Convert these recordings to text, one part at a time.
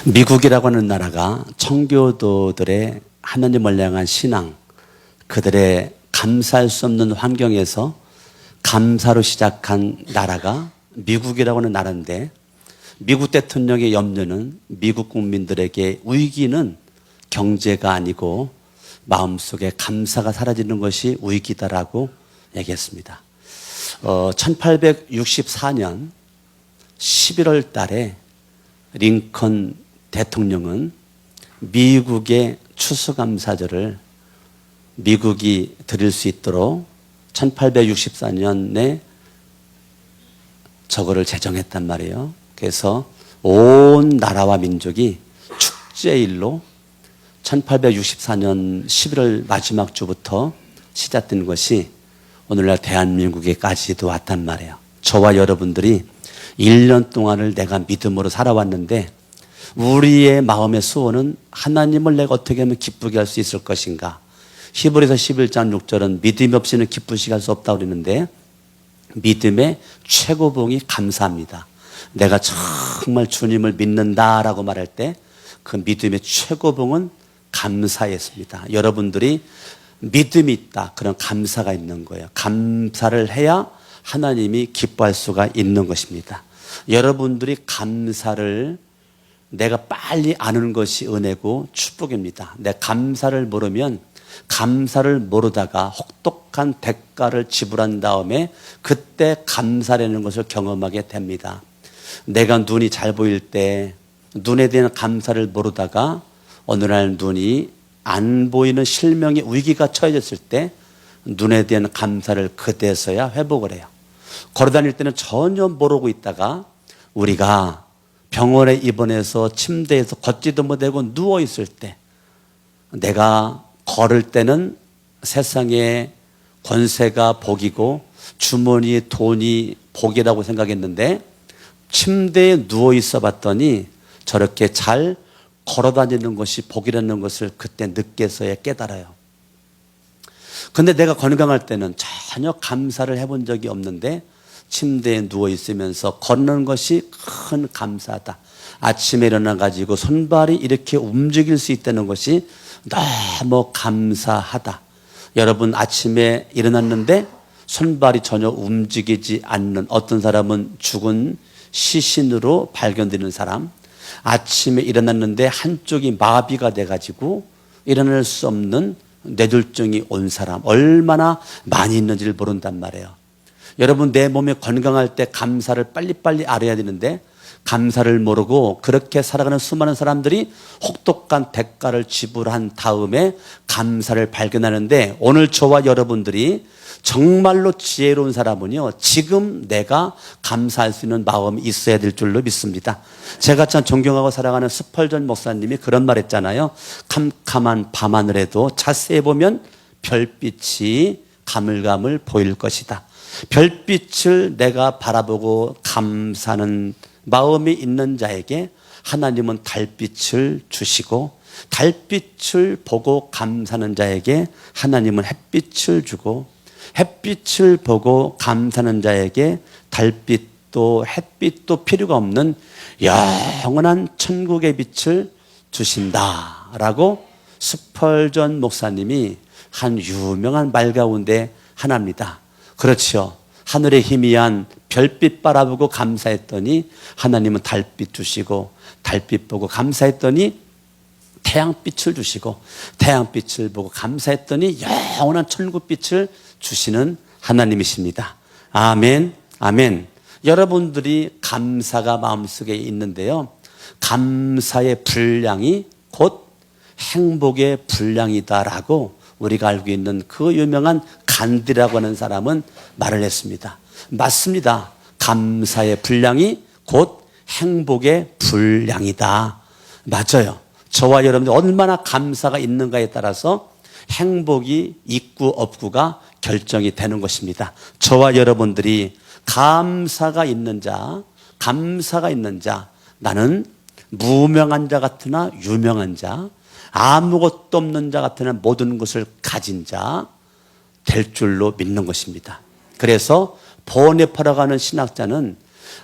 미국이라고 하는 나라가 청교도들의 하나님을 향한 신앙, 그들의 감사할 수 없는 환경에서 감사로 시작한 나라가 미국이라고 하는 나라인데, 미국 대통령의 염려는 미국 국민들에게 위기는 경제가 아니고 마음속에 감사가 사라지는 것이 위기다라고 얘기했습니다. 1864년 11월 달에 링컨 대통령은 미국의 추수감사절을 미국이 드릴 수 있도록 1864년에 저거를 제정했단 말이에요. 그래서 온 나라와 민족이 축제일로 1864년 11월 마지막 주부터 시작된 것이 오늘날 대한민국에까지도 왔단 말이에요. 저와 여러분들이 1년 동안을 내가 믿음으로 살아왔는데 우리의 마음의 소원은 하나님을 내가 어떻게 하면 기쁘게 할 수 있을 것인가. 히브리서 11장 6절은 믿음 없이는 기쁘시게 할 수 없다고 그러는데, 믿음의 최고봉이 감사합니다. 내가 정말 주님을 믿는다라고 말할 때 그 믿음의 최고봉은 감사였습니다. 여러분들이 믿음이 있다, 그런 감사가 있는 거예요. 감사를 해야 하나님이 기뻐할 수가 있는 것입니다. 여러분들이 감사를 내가 빨리 아는 것이 은혜고 축복입니다. 내 감사를 모르면, 감사를 모르다가 혹독한 대가를 지불한 다음에 그때 감사라는 것을 경험하게 됩니다. 내가 눈이 잘 보일 때 눈에 대한 감사를 모르다가 어느 날 눈이 안 보이는 실명의 위기가 처해졌을 때 눈에 대한 감사를 그때서야 회복을 해요. 걸어다닐 때는 전혀 모르고 있다가 우리가 병원에 입원해서 침대에서 걷지도 못하고 누워있을 때, 내가 걸을 때는 세상에 권세가 복이고 주머니에 돈이 복이라고 생각했는데 침대에 누워있어 봤더니 저렇게 잘 걸어다니는 것이 복이라는 것을 그때 늦게서야 깨달아요. 근데 내가 건강할 때는 전혀 감사를 해본 적이 없는데 침대에 누워있으면서 걷는 것이 큰 감사다. 아침에 일어나가지고 손발이 이렇게 움직일 수 있다는 것이 너무 감사하다. 여러분, 아침에 일어났는데 손발이 전혀 움직이지 않는, 어떤 사람은 죽은 시신으로 발견되는 사람, 아침에 일어났는데 한쪽이 마비가 돼가지고 일어날 수 없는 뇌졸중이 온 사람, 얼마나 많이 있는지를 모른단 말이에요. 여러분, 내 몸이 건강할 때 감사를 빨리빨리 알아야 되는데 감사를 모르고 그렇게 살아가는 수많은 사람들이 혹독한 대가를 지불한 다음에 감사를 발견하는데, 오늘 저와 여러분들이 정말로 지혜로운 사람은요, 지금 내가 감사할 수 있는 마음이 있어야 될 줄로 믿습니다. 제가 참 존경하고 사랑하는 스펄전 목사님이 그런 말 했잖아요. 캄캄한 밤하늘에도 자세히 보면 별빛이 가물가물 보일 것이다. 별빛을 내가 바라보고 감사하는 마음이 있는 자에게 하나님은 달빛을 주시고, 달빛을 보고 감사하는 자에게 하나님은 햇빛을 주고, 햇빛을 보고 감사하는 자에게 달빛도 햇빛도 필요가 없는 영원한 천국의 빛을 주신다라고 스펄전 목사님이 한 유명한 말 가운데 하나입니다. 그렇죠. 하늘의 희미한 별빛 바라보고 감사했더니 하나님은 달빛 주시고, 달빛 보고 감사했더니 태양빛을 주시고, 태양빛을 보고 감사했더니 영원한 천국빛을 주시는 하나님이십니다. 아멘, 아멘. 여러분들이 감사가 마음속에 있는데요, 감사의 분량이 곧 행복의 분량이다라고 우리가 알고 있는 그 유명한 간디라고 하는 사람은 말을 했습니다. 맞습니다. 감사의 분량이 곧 행복의 분량이다. 맞아요. 저와 여러분들 얼마나 감사가 있는가에 따라서 행복이 있고 없고가 결정이 되는 것입니다. 저와 여러분들이 감사가 있는 자, 감사가 있는 자, 나는 무명한 자 같으나 유명한 자, 아무것도 없는 자 같으나 모든 것을 가진 자 될 줄로 믿는 것입니다. 그래서 보네파라고 하는 신학자는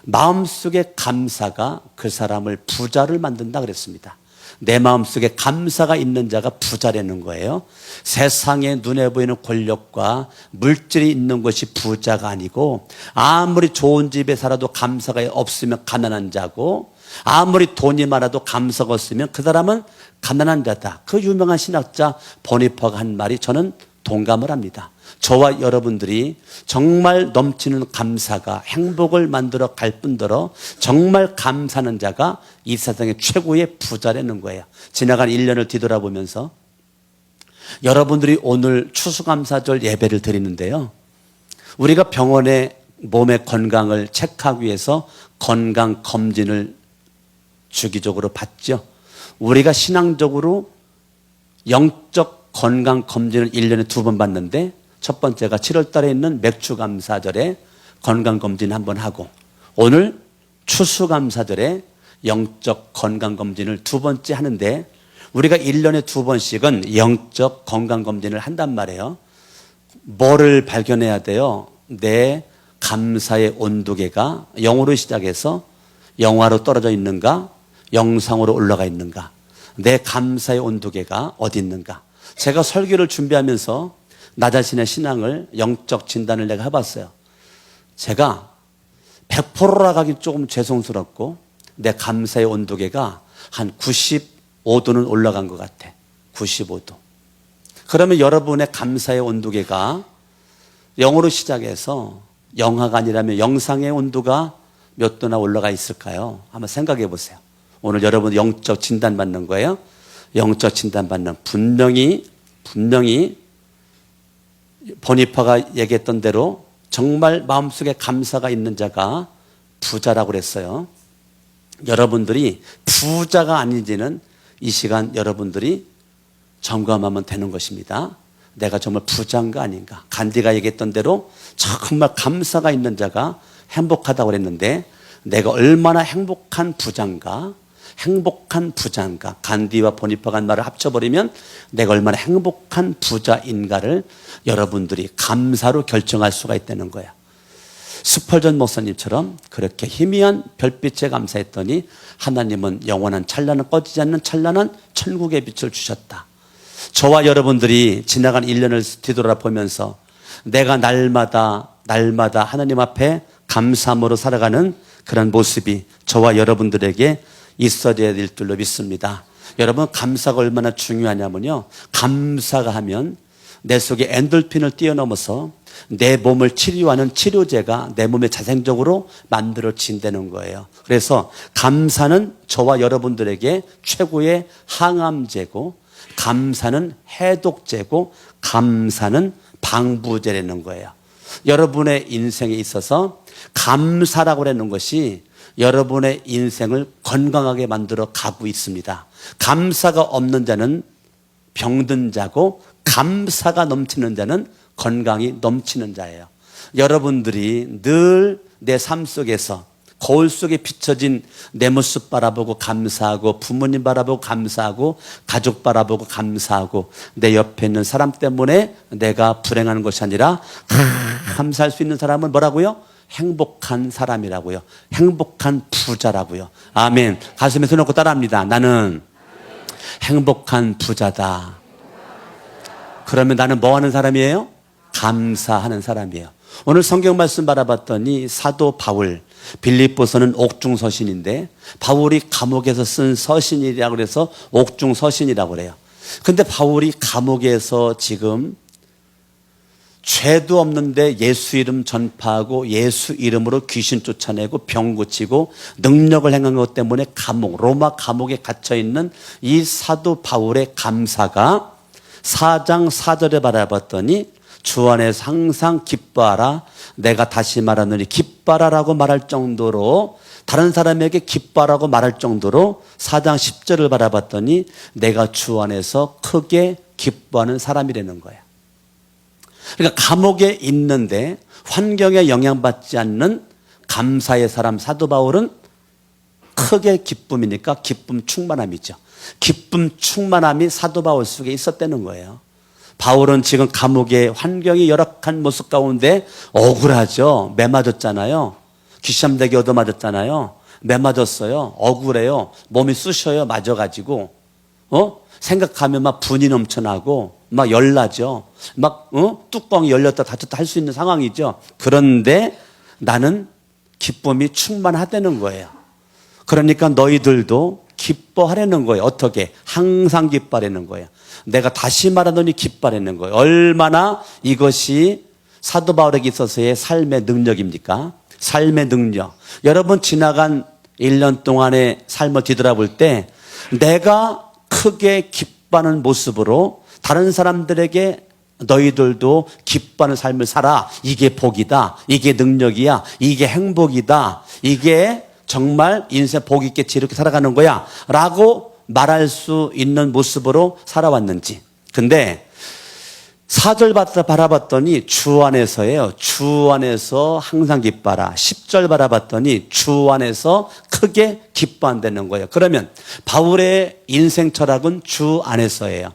마음속에 감사가 그 사람을 부자를 만든다 그랬습니다. 내 마음속에 감사가 있는 자가 부자라는 거예요. 세상에 눈에 보이는 권력과 물질이 있는 것이 부자가 아니고, 아무리 좋은 집에 살아도 감사가 없으면 가난한 자고, 아무리 돈이 많아도 감사가 없으면 그 사람은 가난한 자다. 그 유명한 신학자 보니파가 한 말이 저는 동감을 합니다. 저와 여러분들이 정말 넘치는 감사가 행복을 만들어 갈 뿐더러 정말 감사하는 자가 이 세상의 최고의 부자라는 거예요. 지나간 1년을 뒤돌아보면서 여러분들이 오늘 추수감사절 예배를 드리는데요, 우리가 병원에 몸의 건강을 체크하기 위해서 건강검진을 주기적으로 받죠. 우리가 신앙적으로 영적 건강검진을 1년에 2번 받는데, 첫 번째가 7월 달에 있는 맥주감사절에 건강검진 한번 하고, 오늘 추수감사절에 영적 건강검진을 2번째 하는데, 우리가 1년에 2번씩은 영적 건강검진을 한단 말이에요. 뭐를 발견해야 돼요? 내 감사의 온도계가 0으로 시작해서 영화로 떨어져 있는가, 영상으로 올라가 있는가, 내 감사의 온도계가 어디 있는가. 제가 설교를 준비하면서 나 자신의 신앙을, 영적 진단을 내가 해봤어요. 제가 100%라 하기 조금 죄송스럽고 내 감사의 온도계가 한 95도는 올라간 것 같아. 95도. 그러면 여러분의 감사의 온도계가 0으로 시작해서 영하가 아니라면 영상의 온도가 몇 도나 올라가 있을까요? 한번 생각해 보세요. 오늘 여러분 영적 진단 받는 거예요. 영적 진단 받는, 분명히 보니파가 얘기했던 대로 정말 마음속에 감사가 있는 자가 부자라고 그랬어요. 여러분들이 부자가 아닌지는 이 시간 여러분들이 점검하면 되는 것입니다. 내가 정말 부자인가 아닌가. 간디가 얘기했던 대로 정말 감사가 있는 자가 행복하다고 그랬는데, 내가 얼마나 행복한 부자인가, 간디와 보니파가 한 말을 합쳐버리면 내가 얼마나 행복한 부자인가를 여러분들이 감사로 결정할 수가 있다는 거야. 스펄전 목사님처럼 그렇게 희미한 별빛에 감사했더니 하나님은 영원한 찬란한, 꺼지지 않는 찬란한 천국의 빛을 주셨다. 저와 여러분들이 지나간 1년을 뒤돌아보면서 내가 날마다 하나님 앞에 감사함으로 살아가는 그런 모습이 저와 여러분들에게 있어야 될 줄로 믿습니다. 여러분, 감사가 얼마나 중요하냐면요, 감사가 하면 내 속에 엔돌핀을 뛰어넘어서 내 몸을 치료하는 치료제가 내 몸에 자생적으로 만들어진다는 거예요. 그래서 감사는 저와 여러분들에게 최고의 항암제고, 감사는 해독제고, 감사는 방부제라는 거예요. 여러분의 인생에 있어서 감사라고 하는 것이 여러분의 인생을 건강하게 만들어 가고 있습니다. 감사가 없는 자는 병든 자고, 감사가 넘치는 자는 건강이 넘치는 자예요. 여러분들이 늘 내 삶 속에서 거울 속에 비춰진 내 모습 바라보고 감사하고, 부모님 바라보고 감사하고, 가족 바라보고 감사하고, 내 옆에 있는 사람 때문에 내가 불행하는 것이 아니라 감사할 수 있는 사람은 뭐라고요? 행복한 사람이라고요. 행복한 부자라고요. 아멘. 가슴에 손 얹고 따라합니다. 나는 행복한 부자다. 그러면 나는 뭐 하는 사람이에요? 감사하는 사람이에요. 오늘 성경 말씀 바라봤더니 사도 바울, 빌립보서는 옥중 서신인데 바울이 감옥에서 쓴 서신이라고 해서 옥중 서신이라고 그래요. 근데 바울이 감옥에서 지금 죄도 없는데 예수 이름 전파하고 예수 이름으로 귀신 쫓아내고 병 고치고 능력을 행한 것 때문에 로마 감옥에 갇혀있는 이 사도 바울의 감사가 4장 4절에 바라봤더니 주 안에서 항상 기뻐하라, 내가 다시 말하노니 기뻐하라라고 말할 정도로, 다른 사람에게 기뻐하라고 말할 정도로 4장 10절을 바라봤더니 내가 주 안에서 크게 기뻐하는 사람이라는 거예요. 그러니까 감옥에 있는데 환경에 영향받지 않는 감사의 사람 사도 바울은 크게 기쁨이니까 기쁨 충만함이죠. 기쁨 충만함이 사도 바울 속에 있었다는 거예요. 바울은 지금 감옥의 환경이 열악한 모습 가운데 억울하죠. 매 맞았잖아요. 귀시함되게 얻어맞았잖아요. 매 맞았어요. 억울해요. 몸이 쑤셔요. 맞아가지고. 생각하면 막 분이 넘쳐나고 막 열나죠. 막 뚜껑이 열렸다 닫혔다 할 수 있는 상황이죠. 그런데 나는 기쁨이 충만하다는 거예요. 그러니까 너희들도 기뻐하라는 거예요. 어떻게? 항상 기뻐하라는 거예요. 내가 다시 말하더니 기뻐하라는 거예요. 얼마나 이것이 사도 바울에게 있어서의 삶의 능력입니까? 삶의 능력. 여러분 지나간 1년 동안의 삶을 뒤돌아볼 때 내가 크게 기뻐하는 모습으로 다른 사람들에게 너희들도 기뻐하는 삶을 살아. 이게 복이다. 이게 능력이야. 이게 행복이다. 이게 정말 인생 복 있게 지혜롭게 살아가는 거야 라고 말할 수 있는 모습으로 살아왔는지. 근데 4절 바라봤더니 주 안에서예요. 주 안에서 항상 기뻐하라. 10절 바라봤더니 주 안에서 크게 기뻐한다는 거예요. 그러면 바울의 인생 철학은 주 안에서예요.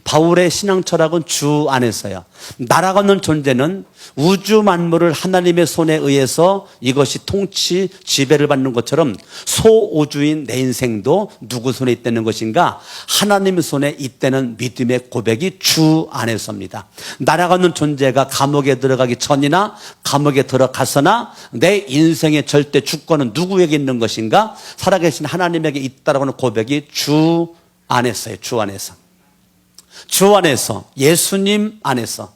바울의 신앙 철학은 주 안에서요. 날아가는 존재는 우주 만물을 하나님의 손에 의해서 이것이 통치 지배를 받는 것처럼 소우주인 내 인생도 누구 손에 있다는 것인가? 하나님의 손에 있다는 믿음의 고백이 주 안에서입니다. 날아가는 존재가 감옥에 들어가기 전이나 감옥에 들어가서나 내 인생의 절대 주권은 누구에게 있는 것인가? 살아계신 하나님에게 있다라고 하는 고백이 주 안에서예요. 주 안에서. 주 안에서, 예수님 안에서,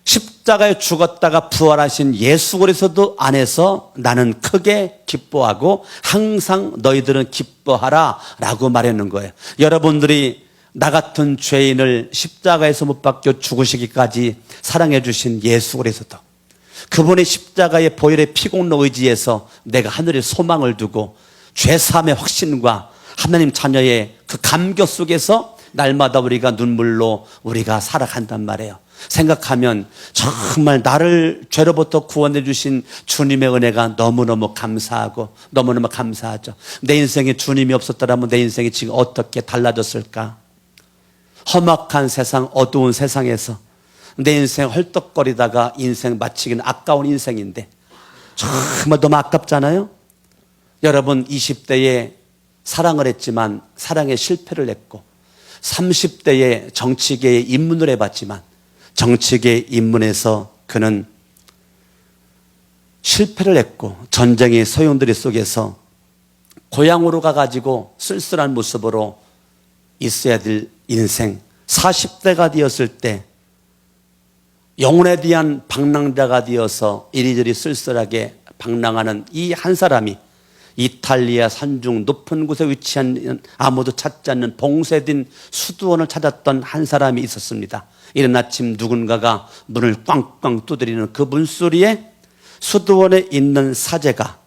십자가에 죽었다가 부활하신 예수 그리스도 안에서 나는 크게 기뻐하고 항상 너희들은 기뻐하라 라고 말하는 거예요. 여러분들이 나 같은 죄인을 십자가에서 못 박혀 죽으시기까지 사랑해 주신 예수 그리스도, 그분의 십자가의 보혈의 피공로 의지에서 내가 하늘에 소망을 두고 죄사함의 확신과 하나님 자녀의 그 감격 속에서 날마다 우리가 눈물로 우리가 살아간단 말이에요. 생각하면 정말 나를 죄로부터 구원해 주신 주님의 은혜가 너무너무 감사하고 너무너무 감사하죠. 내 인생에 주님이 없었더라면 내 인생이 지금 어떻게 달라졌을까? 험악한 세상, 어두운 세상에서 내 인생 헐떡거리다가 인생 마치기는 아까운 인생인데 정말 너무 아깝잖아요. 여러분 20대에 사랑을 했지만 사랑에 실패를 했고 30대에 정치계에 입문을 해봤지만 정치계에 입문해서 그는 실패를 했고 전쟁의 소용돌이 속에서 고향으로 가가지고 쓸쓸한 모습으로 있어야 될 인생, 40대가 되었을 때 영혼에 대한 방랑자가 되어서 이리저리 쓸쓸하게 방랑하는 이 한 사람이 이탈리아 산중 높은 곳에 위치한 아무도 찾지 않는 봉쇄된 수도원을 찾았던 한 사람이 있었습니다. 이른 아침 누군가가 문을 꽝꽝 두드리는 그 문소리에 수도원에 있는 사제가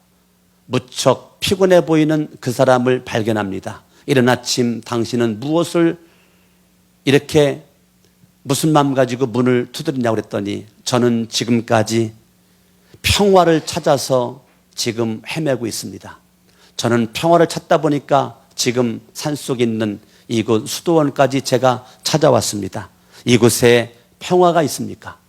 무척 피곤해 보이는 그 사람을 발견합니다. 이른 아침 당신은 무엇을 이렇게 무슨 마음 가지고 문을 두드리냐고 그랬더니 저는 지금까지 평화를 찾아서 지금 헤매고 있습니다. 저는 평화를 찾다 보니까 지금 산속에 있는 이곳 수도원까지 제가 찾아왔습니다. 이곳에 평화가 있습니까?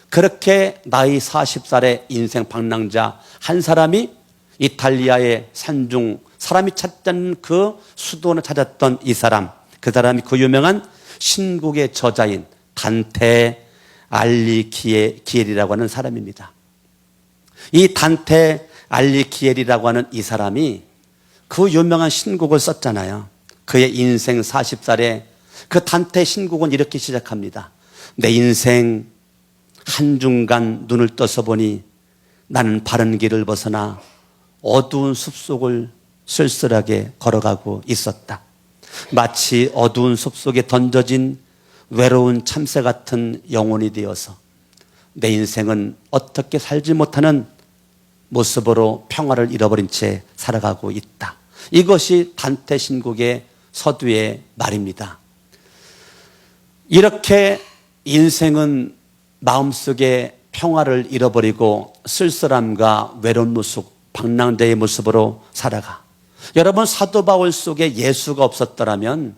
그렇게 나이 40살의 인생 방랑자 한 사람이 이탈리아의 산중 사람이 찾던 그 수도원을 찾았던 이 사람, 그 사람이 그 유명한 신국의 저자인 단테 알리기엘이라고 하는 사람입니다. 이 단테 알리기엘이라고 하는 이 사람이 그 유명한 신곡을 썼잖아요. 그의 인생 40살에 그 단테 신곡은 이렇게 시작합니다. 내 인생 한중간 눈을 떠서 보니 나는 바른 길을 벗어나 어두운 숲속을 쓸쓸하게 걸어가고 있었다. 마치 어두운 숲속에 던져진 외로운 참새 같은 영혼이 되어서 내 인생은 어떻게 살지 못하는 모습으로 평화를 잃어버린 채 살아가고 있다. 이것이 단테 신곡의 서두의 말입니다. 이렇게 인생은 마음속에 평화를 잃어버리고 쓸쓸함과 외로운 모습, 방랑자의 모습으로 살아가. 여러분 사도 바울 속에 예수가 없었더라면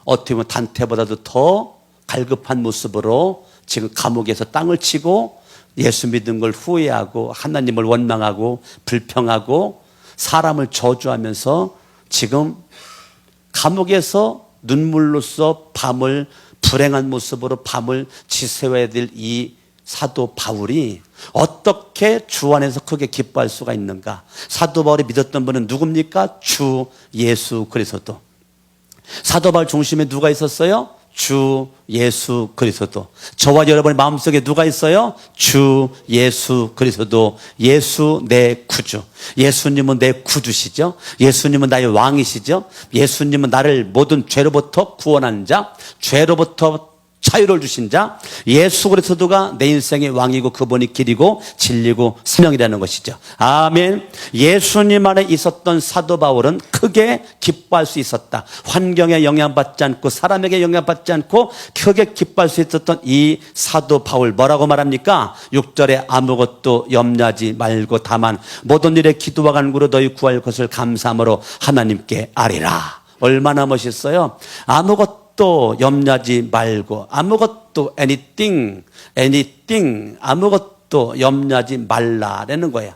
어떻게 보면 단테보다도 더 갈급한 모습으로 지금 감옥에서 땅을 치고 예수 믿은 걸 후회하고 하나님을 원망하고 불평하고 사람을 저주하면서 지금 감옥에서 눈물로써 밤을 불행한 모습으로 밤을 지새워야 될 이 사도 바울이 어떻게 주 안에서 크게 기뻐할 수가 있는가? 사도 바울이 믿었던 분은 누굽니까? 주 예수 그리스도. 사도 바울 중심에 누가 있었어요? 주 예수 그리스도. 저와 여러분의 마음속에 누가 있어요? 주 예수 그리스도. 예수 내 구주. 예수님은 내 구주시죠. 예수님은 나의 왕이시죠. 예수님은 나를 모든 죄로부터 구원한 자, 죄로부터 자유를 주신 자, 예수 그리스도가 내 인생의 왕이고 그분이 길이고 진리고 생명이라는 것이죠. 아멘. 예수님 안에 있었던 사도 바울은 크게 기뻐할 수 있었다. 환경에 영향받지 않고 사람에게 영향받지 않고 크게 기뻐할 수 있었던 이 사도 바울, 뭐라고 말합니까? 6절에 아무것도 염려하지 말고 다만 모든 일에 기도와 간구로 너희 구할 것을 감사함으로 하나님께 아뢰라. 얼마나 멋있어요. 아무것도 염려하지 말고, 아무것도 anything 아무것도 염려하지 말라라는 거예요.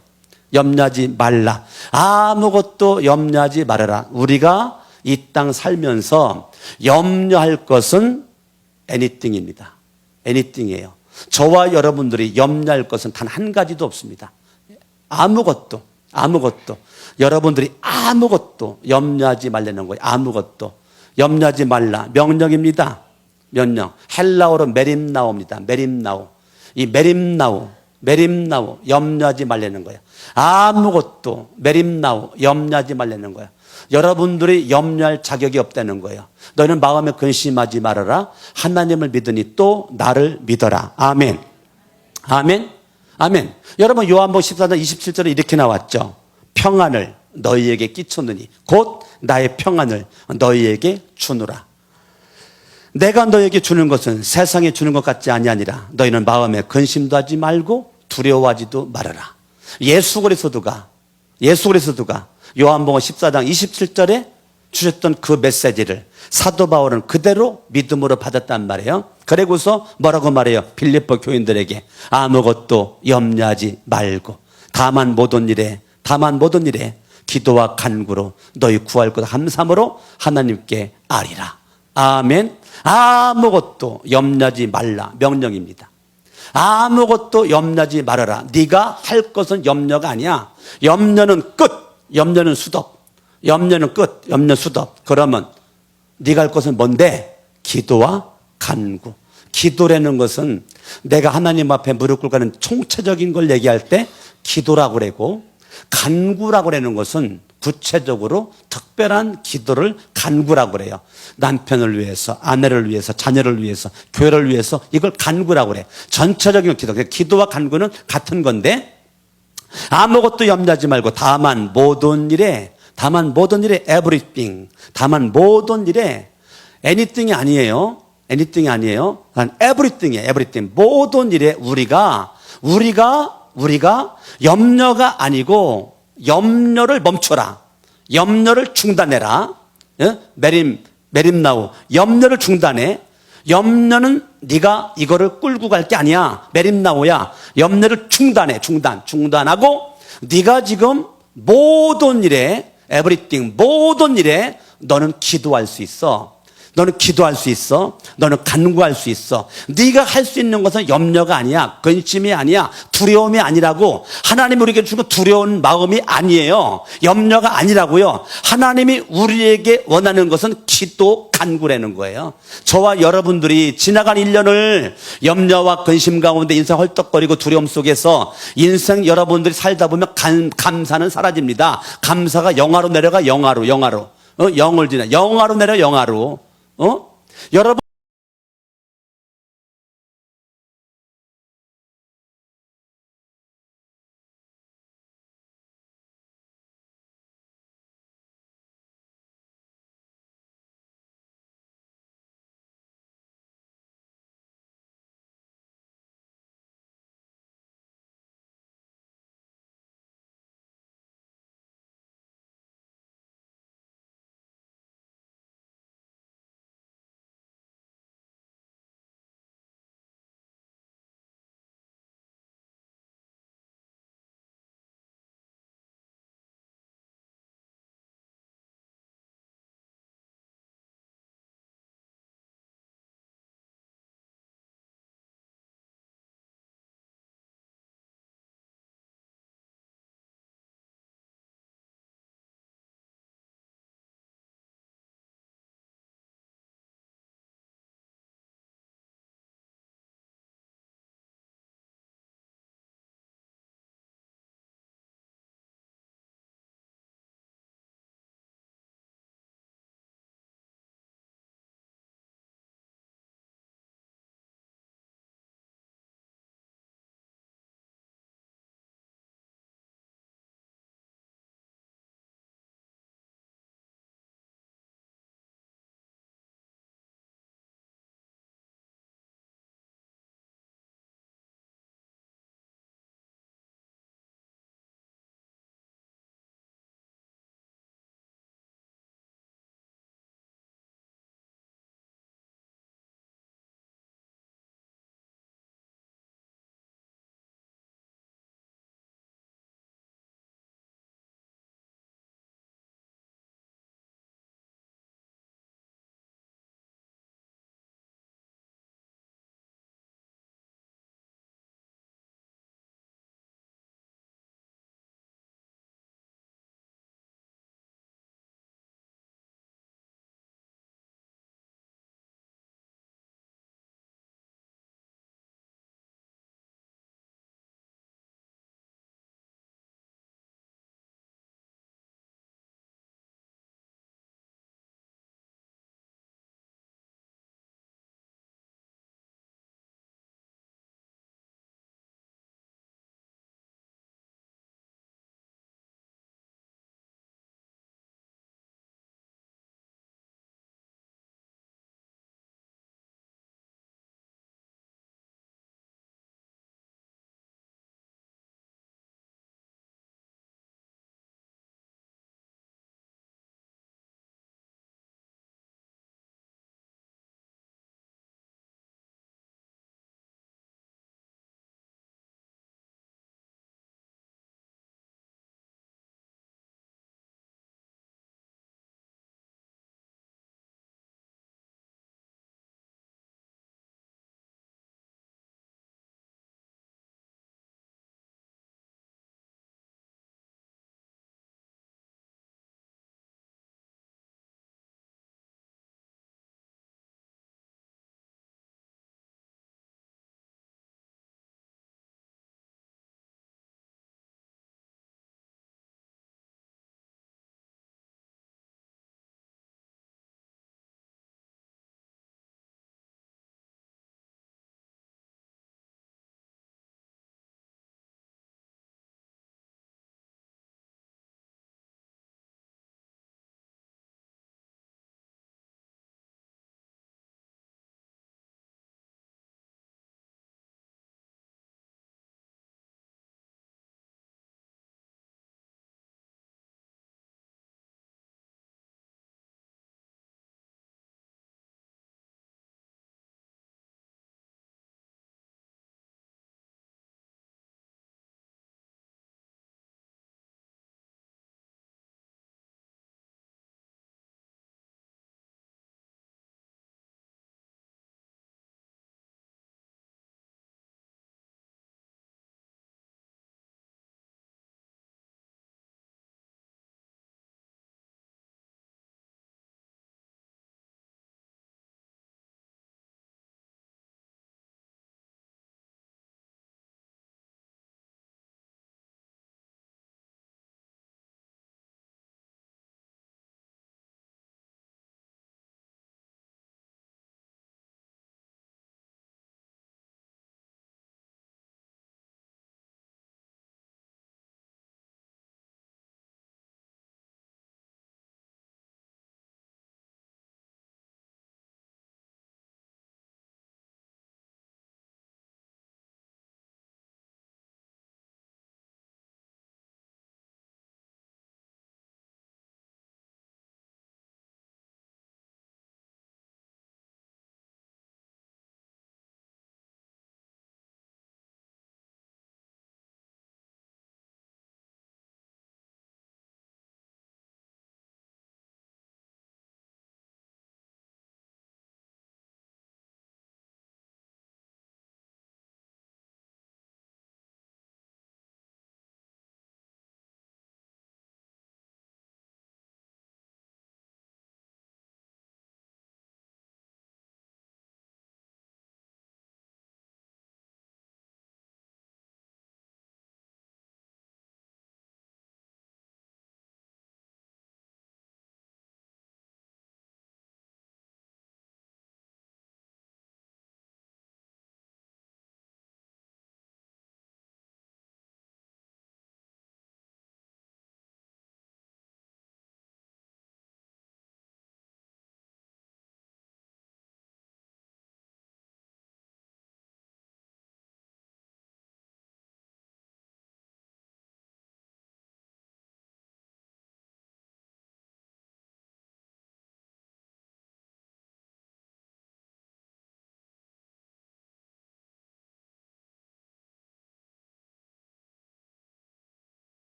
염려하지 말라. 아무것도 염려하지 말아라. 우리가 이 땅 살면서 염려할 것은 anything입니다. anything이에요. 저와 여러분들이 염려할 것은 단 한 가지도 없습니다. 아무것도 여러분들이 아무것도 염려하지 말라는 거예요. 아무것도 염려하지 말라. 명령입니다. 명령. 헬라어로 메림나오입니다. 메림나오. 이 메림나오 염려하지 말라는 거예요. 아무것도 메림나오 염려하지 말라는 거예요. 여러분들이 염려할 자격이 없다는 거예요. 너희는 마음에 근심하지 말아라. 하나님을 믿으니 또 나를 믿어라. 아멘. 아멘. 아멘. 여러분 요한복음 14장 27절에 이렇게 나왔죠. 평안을 너희에게 끼쳤느니 곧 나의 평안을 너희에게 주노라. 내가 너희에게 주는 것은 세상에 주는 것 같지 아니하니라. 너희는 마음에 근심도 하지 말고 두려워하지도 말아라. 예수 그리스도가 요한복음 14장 27절에 주셨던 그 메시지를 사도 바울은 그대로 믿음으로 받았단 말이에요. 그리고서 뭐라고 말해요? 빌립보 교인들에게 아무것도 염려하지 말고 다만 모든 일에 기도와 간구로 너희 구할 것 함삼으로 하나님께 아리라. 아멘. 아무것도 염려하지 말라. 명령입니다. 아무것도 염려하지 말아라. 네가 할 것은 염려가 아니야. 염려는 끝. 염려는 수덕. 염려는 끝. 염려 수덕. 그러면 네가 할 것은 뭔데? 기도와 간구. 기도라는 것은 내가 하나님 앞에 무릎 꿇고 하는 총체적인 걸 얘기할 때 기도라고 그러고, 간구라고 그러는 것은 구체적으로 특별한 기도를 간구라고 그래요. 남편을 위해서, 아내를 위해서, 자녀를 위해서, 교회를 위해서, 이걸 간구라고 그래. 전체적인 기도. 기도와 간구는 같은 건데, 아무것도 염려하지 말고 다만 모든 일에 everything, 다만 모든 일에 anything이 아니에요. everything이에요. everything. 모든 일에 우리가 염려가 아니고 염려를 멈춰라. 염려를 중단해라. 메림나우. 염려를 중단해. 염려는 네가 이거를 끌고 갈 게 아니야. 메림나우야. 염려를 중단하고 네가 지금 모든 일에 everything, 모든 일에 너는 기도할 수 있어. 너는 간구할 수 있어. 네가 할 수 있는 것은 염려가 아니야. 근심이 아니야. 두려움이 아니라고. 하나님이 우리에게 주고 두려운 마음이 아니에요. 염려가 아니라고요. 하나님이 우리에게 원하는 것은 기도, 간구라는 거예요. 저와 여러분들이 지나간 1년을 염려와 근심 가운데 인생 헐떡거리고 두려움 속에서 인생 여러분들이 살다 보면 감사는 사라집니다. 감사가 영화로 내려가. 영화로. 영을 지나 영화로 내려. 영화로. 여러분